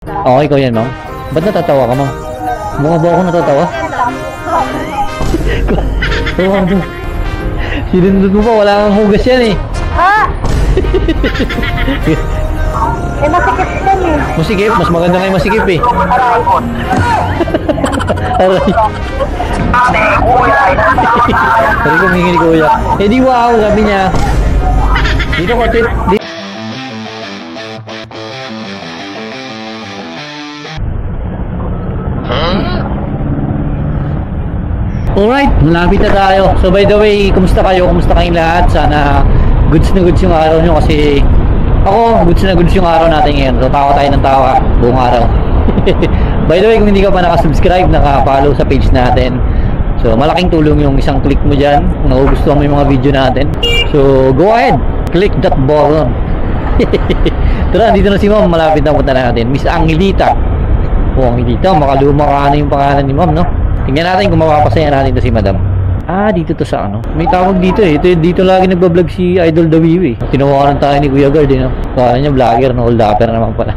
Okay, ikaw yan, ma'am. Ba't natatawa ka, ma'am? Mukha ba ako natatawa? Sinunod mo pa, wala kang hugas yan eh. Ha? Eh, masikip yan eh. Masikip? Mas maganda nga yung masikip eh. Aray. Sabi ko humingi ni kuya. Eh di wow, sabi niya. Dito ko, alright, malapit na tayo. So by the way, kumusta kayo? Kumusta kayong lahat? Sana goods na goods yung araw nyo kasi ako, goods na goods yung araw natin ngayon. So tawa tayo ng tawa buong araw. By the way, kung hindi ka pa nakasubscribe, naka-follow sa page natin. So malaking tulong yung isang click mo dyan kung nagugustuhan mo yung mga video natin. So go ahead, click that button. Tara, dito na si ma'am. Malapit na punta na natin, Miss Angelita. Oh, Angelita, makaluma ka na yung pangalan ni ma'am, no? Tingnan natin kung mapapasaya natin to si madam. Ah, dito to sa ano. May tawag dito eh. Dito lagi nagbablog si Idol Dawiwi. Tinawaran tayo ni Kuya Guard eh, no? Kala niya vlogger, no? Hold upper naman pala.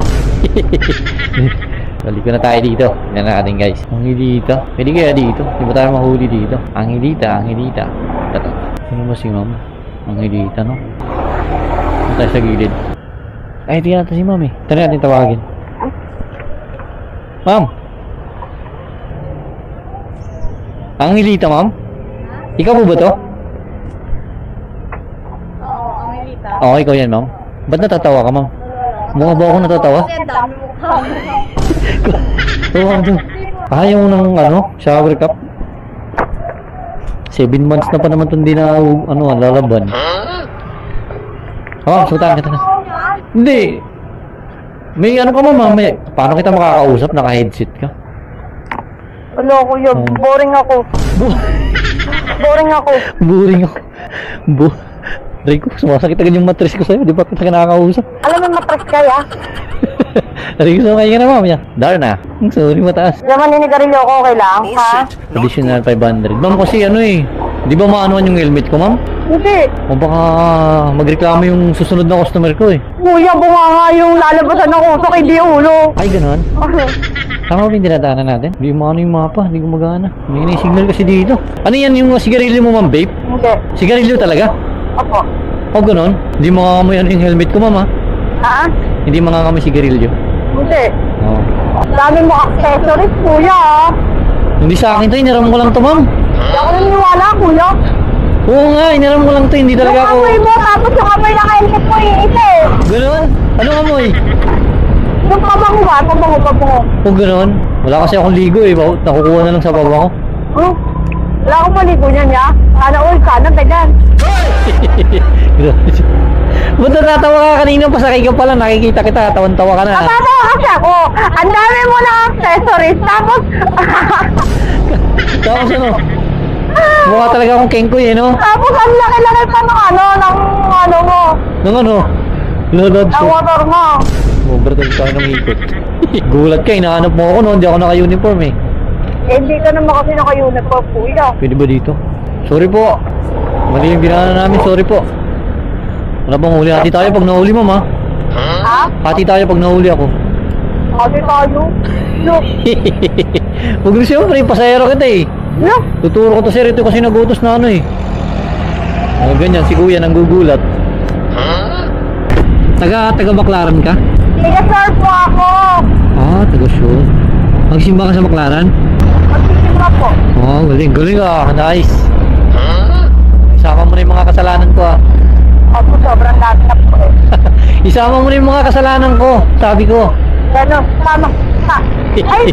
Balik ko na tayo dito. Tingnan natin guys. Angelita. Pwede kaya dito? Di ba tayo mahuli dito? Angelita, Angelita. Ito. Sino ba si ma'am? Angelita, no? Ito tayo sa gilid. Ay, tingnan natin si ma'am eh. Ito natin tawagin. Ma'am. Angelita, ma'am? Ikaw po ba to? Oo, Angelita. Oo, ikaw yan, ma'am. Ba't natatawa ka, ma'am? Mukha ba ako natatawa? Kasi ang dami mo ka. Ayaw mo ng ano, shower cup? 7 months na pa naman itong di na lalaban. Oh, sutaan kita na. Hindi. May ano ka, ma'am? Paano kita makakausap? Naka-headset ka? Ano kuya, boring ako. Boring ako. Boring ako. Rico, sumasakit agad yung mattress ko sa'yo. Di ba kita nakakausap? Alam mo matras kaya? Rico, sumakay ka na ma'am. Darna. Sorry, mataas. Yaman ninigarilyo ako, okay lang, ha? Additional 500. Ma'am, kasi ano eh. Di ba maanuan yung helmet ko, ma'am? Hindi. O baka magreklamo yung susunod na customer ko eh. Kuya, bunganga yung lalabasan ng usok, hindi ulo. Ay, ganun? Tama ba yung dinadaanan natin? Hindi maano yung mapa, hindi gumagana. May signal kasi dito. Ano yan yung sigarilyo mo, ma'am, babe? Hindi. Sigarilyo talaga? Opo. O ganun? Hindi makakamoy ano yung helmet ko, ma'am, ha? Ha? Hindi makakamoy sigarilyo? Hindi. Oo. Dami mo accessories, kuya, ha? Hindi sa akin to, iniram ko lang to, ma'am. Hindi ako naniniwala, kuya. Oo nga, iniram ko lang to, hindi talaga ako. Yung amoy mo, tapos yung amoy na helmet mo, iisa eh. Ganun? Anong amoy? Yung pabango ba? Pabango. O ganun? Wala kasi akong ligo eh, nakukuha na lang sa baba ko. Oh, wala akong maligo niyan, ya. Sana all ka na, ganyan. Ba't natatawa ka kanina? Pasakay ka pala, nakikita kita, tawan-tawa ka na. Natatawa kasi ako. Ang dami mo na accessories, tapos... Tapos ano? Mukha talaga akong kengkoy eh, no? Tapos ang laki-laki pa ng ano mo. Nung ano? Lolods Ang ko. motor mo. Overtime tayo ng ikot. Gulat ka, hinahanap mo ako no? Hindi ako naka-uniform eh. Eh, hindi ka naman kasi naka-uniform, kuya. Pwede ba dito? Sorry po. Mali yung ginana namin, sorry po. Wala bang huli? Hati tayo pag nahuli, ma'am, ha? Ha? Hati tayo pag nahuli ako. Kasi tayo. Look. Huwag na siyempre, pasayero kita eh. Look. Tuturo ko to sir, ito kasi nagutos na ano eh. O ganyan, si kuya nang gugulat. Taga Baclaran ka? Tiga-serve po ako. Ah, taga show. Magsimba ka sa Baclaran? Magsisimba po. Oh, galing ah, nice. Isama mo na yung mga kasalanan ko ah. Ako, sobrang laptop po eh. Isama mo na yung mga kasalanan ko, sabi ko. Gano'n, tama. Ay,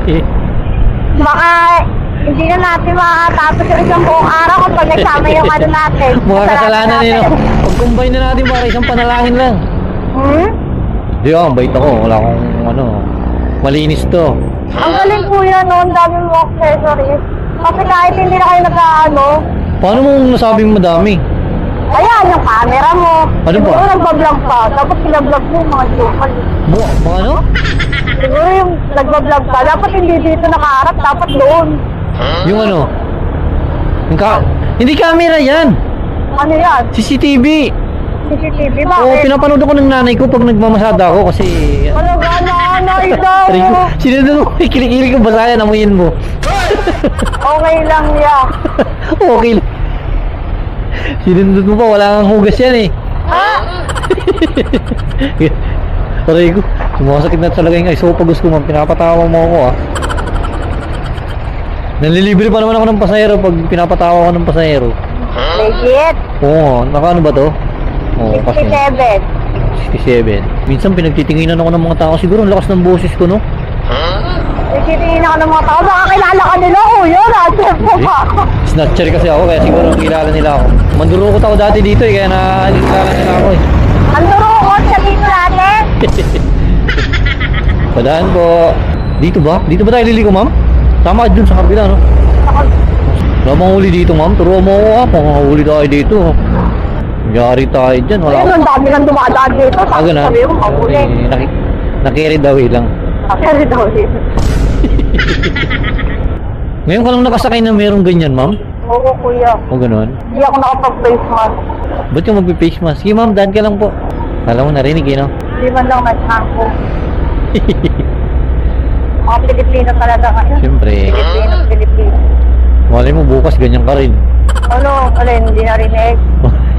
baka hindi na natin makatapos yung isang buong araw kapag nagsama yung ano natin. Mga kasalanan eh, no? Pag-combine na natin para isang panalangin lang. Di ang bait ako, wala akong ano, malinis to. Ang galing kuya, no? Ang dami mo accessories. Kasi kahit hindi na kayo nag-ano. Paano mong nasabing madami? Ayan, yung camera mo. Ano ba? Siguro nagbablog pa. Dapat pinablog mo mga local. Mga ano? Siguro yung nagbablog ka. Dapat hindi dito nakaharap. Dapat doon. Yung ano? Hindi camera yan. Ano yan? CCTV. CCTV, Oo, bakit? pinapanood ako ng nanay ko pag nagmamasada ako kasi... Talaga na, nakita Aray ko, mo. sinunod mo, kilikili ko, basayan, amuyin mo. Okay lang yan. Okay lang. Sinunod mo pa, wala kang hugas yan eh. Ha? Aray ko, sumasakit na talaga yung esophagus ko, ma'am. Pinapatawa mo ako, ah. Nalilibre pa naman ako ng pasahero pag pinapatawa ko ng pasahero. Legit. Oo, nakaano ba to? Oo, kasi 67. 67. Minsan pinagtitinginan ako ng mga tao. Siguro ang lakas ng boses ko, no? Nagtitingin ako ng mga tao. Baka kilala ka nila, kuya. Nasa po Hindi. ka. Snatcher kasi ako, kaya siguro kilala nila ako. Mandurukot ako dati dito eh, kaya nakilala nila ako eh. Ang durukot sa dito natin. Padaan po. Dito ba? Dito ba tayo liliko, ma'am? Tama ka dun sa kabila, no? Wala manghuli dito, ma'am. Turuan mo ako, panghuli tayo dito. Yari tayo dyan. Wala Ayun, ang dami kang dumadaan dito. Ah, ganun? Sabi mo, mahuli. Nakiri daw lang. Pero daw dito. Ngayon ka lang nakasakay na mayroong ganyan, ma'am? Oo, kuya. O ganun? Hindi ako nakapag-face mask. Ba't ka magpipace mask? Sige, ma'am, daan ka lang po. Kala mo narinig, eh, no? Hindi man lang nag-hangko. Mga Pilipino talaga kayo. Siyempre. Pilipino. Malay mo, bukas ganyan ka rin. Ano? Alin, hindi narinig.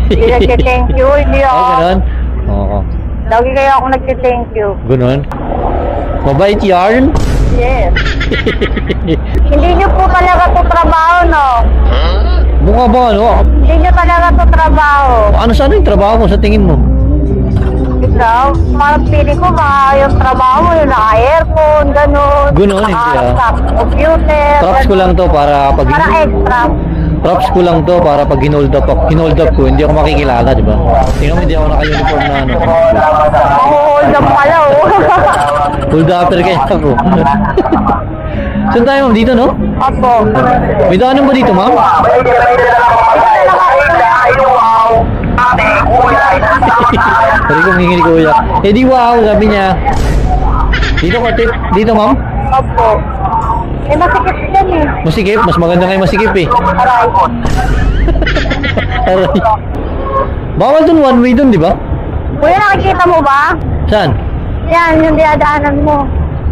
Hindi nagte-thank you. Hindi ako. Oh, ganun? Oo. Lagi kaya ako nagte-thank you. Ganun? Mabait yarn? Yes. Hindi nyo po talaga to trabaho, no? Mukha ba, ano? Hindi nyo talaga to trabaho. Ano saan yung trabaho mo sa tingin mo? Ikaw? Parang pili ko baka yung trabaho mo, yung naka-aircon, gano'n. Ganun, hindi ah. Computer. Props ko lang to para pag Para extra. props ko lang to para pag hinold up ko, hindi ako makikilala, di ba? Tingnan mo, hindi ako naka-uniform na ano. Hold up pala, oh. Hold upper kaya ako. Saan tayo, ma'am? Dito, no? Opo. May daanan ba dito, ma'am? Sabi ko, humingi ni kuya. Eh di wow, sabi niya. Dito ka, tip. Dito, ma'am? Opo. Eh, masikip yan eh. Masikip? Mas maganda nga yung masikip eh. Aray. Aray. Bawal dun, one way dun, di ba? Kuya, nakikita mo ba? Saan? Yan, yung dinadaanan mo.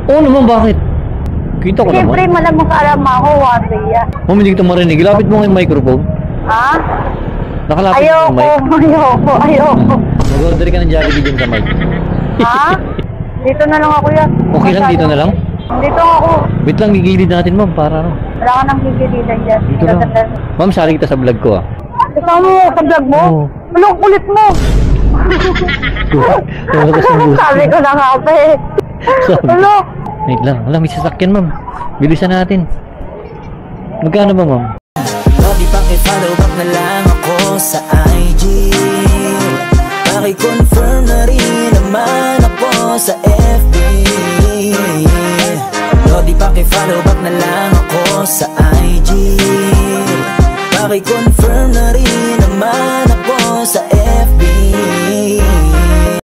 Oo naman, bakit? Kita ko Siyempre, naman. malamang sa alam ako, one way yan. Ma'am, hindi kita marinig. Lapit mo nga yung microphone. Ha? Nakalapit mo yung Ayoko, mic. ayoko. Mag-order ka ng Jollibee dyan sa mic. Ha? Dito na lang ako yan. Okay lang, dito na lang? Dito ako. Wait lang, gigilid natin, ma'am, para ano. Wala ka nang gigilitan dyan. Dito lang. Ma'am, sali kita sa vlog ko, ah. Kasama mo sa vlog mo? Oo. Anong kulit mo? Sabi ko na nga pa eh. Sabi. Ano? Wait lang, wala, may sasakyan, ma'am. Bilisan natin. Magkano ba, ma'am? Lodi paki-follow back na lang ako sa IG. Paki-confirm na rin naman ako sa FB. Lodi paki-follow back na lang ako sa IG. Paki-confirm na rin naman